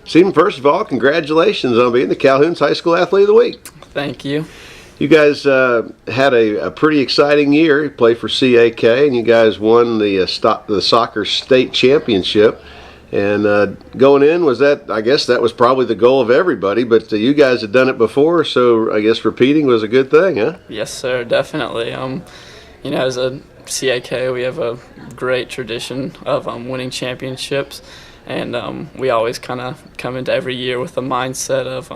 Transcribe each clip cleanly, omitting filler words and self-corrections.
Stephen, first of all, congratulations on being the Calhoun's High School Athlete of the Week. Thank you. You guys had a pretty exciting year. You played for CAK, and you guys won the soccer state championship. And going in, I guess that was probably the goal of everybody, but you guys had done it before, so I guess repeating was a good thing, huh? Yes, sir, definitely. As a CAK, we have a great tradition of winning championships, and we always kind of come into every year with the mindset of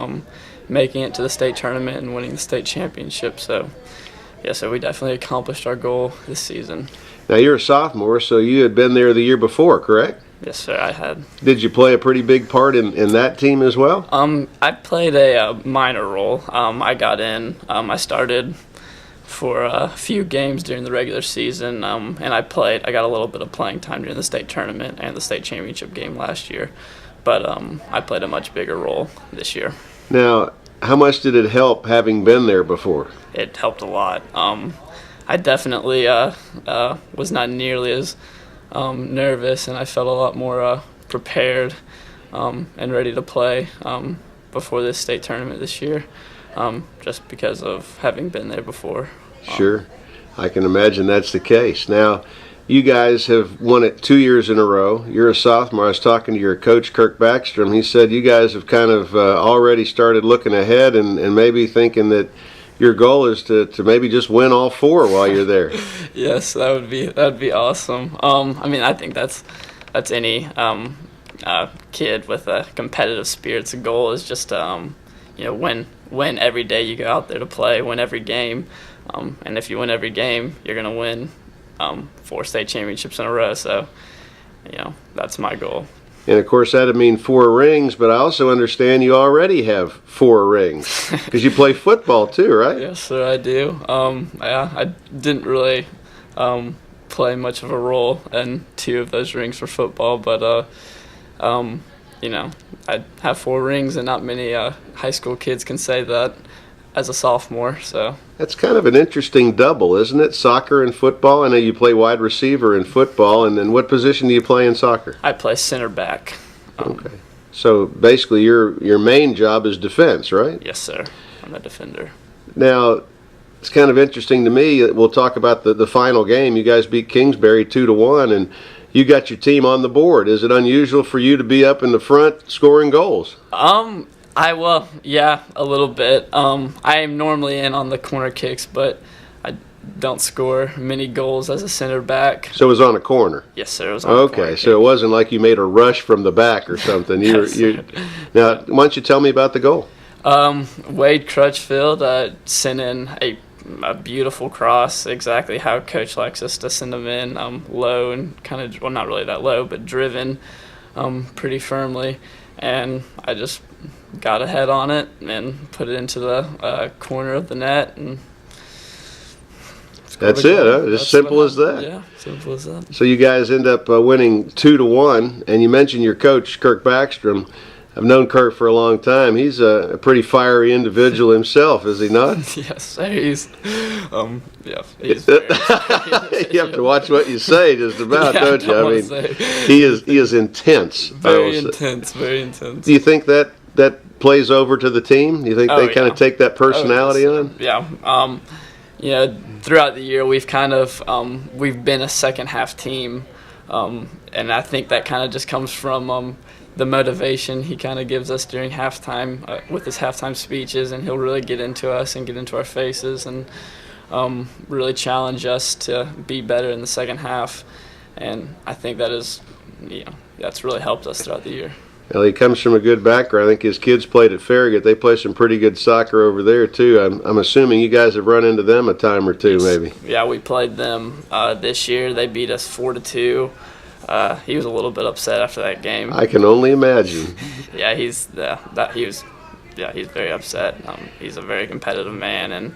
making it to the state tournament and winning the state championship. So, yeah, so we definitely accomplished our goal this season. Now, you're a sophomore, so you had been there the year before, correct? Yes, sir, I had. Did you play a pretty big part in that team as well? I played a minor role. I got in. I started for a few games during the regular season, and I got a little bit of playing time during the state tournament and the state championship game last year. But I played a much bigger role this year. Now, how much did it help having been there before? It helped a lot. I definitely was not nearly as nervous, and I felt a lot more prepared and ready to play before this state tournament this year, just because of having been there before. Sure. I can imagine that's the case. Now, you guys have won it 2 years in a row. You're a sophomore. I was talking to your coach, Kirk Backstrom. He said you guys have kind of already started looking ahead and maybe thinking that your goal is to maybe just win all four while you're there. Yes, that'd be awesome. I think that's any kid with a competitive spirit's goal is just win every day you go out there to play, win every game, and if you win every game, you're gonna win 4 state championships in a row. So, that's my goal. And, of course, that'd mean 4 rings, but I also understand you already have 4 rings because you play football too, right? Yes, sir, I do. I didn't really play much of a role in 2 of those rings for football, but, I have 4 rings, and not many high school kids can say that as a sophomore. So that's kind of an interesting double, isn't it? Soccer and football. I know you play wide receiver in football, and then what position do you play in soccer? I play center back. Okay. So basically your main job is defense, right? Yes, sir. I'm a defender. Now, it's kind of interesting to me. We'll talk about the final game. You guys beat Kingsbury 2-1, and you got your team on the board. Is it unusual for you to be up in the front scoring goals? Yeah, a little bit. I am normally in on the corner kicks, but I don't score many goals as a center back. So it was on a corner? Yes, sir. It was on a corner. Okay, so it wasn't like you made a rush from the back or something. Now, why don't you tell me about the goal? Wade Crutchfield sent in a beautiful cross, exactly how Coach likes us to send them in, low and kind of, well, not really that low, but driven pretty firmly. And I just got a head on it and put it into the corner of the net. And that's it, huh? As simple as that. Yeah, simple as that. So you guys end up winning 2-1, and you mentioned your coach, Kirk Backstrom. I've known Kirk for a long time. He's a pretty fiery individual himself, is he not? Yes, sir. He's you have to watch what you say, just about, don't you? I mean, he is intense. Very intense. Do you think that plays over to the team? Do you think they kind of take that personality on? Yeah. Throughout the year, we've kind of we've been a second half team, and I think that kind of just comes from the motivation he kind of gives us during halftime with his halftime speeches, and he'll really get into us and get into our faces and really challenge us to be better in the second half. And I think that is, that's really helped us throughout the year. Well, he comes from a good background. I think his kids played at Farragut. They play some pretty good soccer over there too. I'm assuming you guys have run into them a time or two, maybe. Yeah, we played them this year. They beat us 4-2. He was a little bit upset after that game. I can only imagine. Yeah, he's very upset. He's a very competitive man, and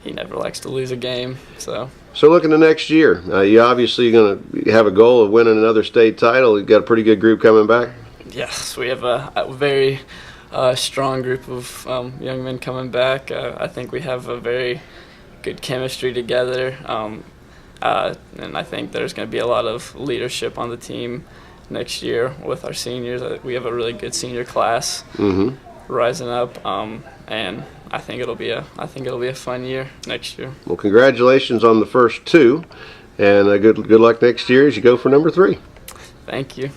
he never likes to lose a game. So looking to next year, you obviously going to have a goal of winning another state title. You got a pretty good group coming back. Yes, we have a very strong group of young men coming back. I think we have a very good chemistry together. And I think there's going to be a lot of leadership on the team, next year with our seniors. We have a really good senior class rising up, and I think it'll be a fun year next year. Well, congratulations on the first two, and good luck next year as you go for number 3. Thank you.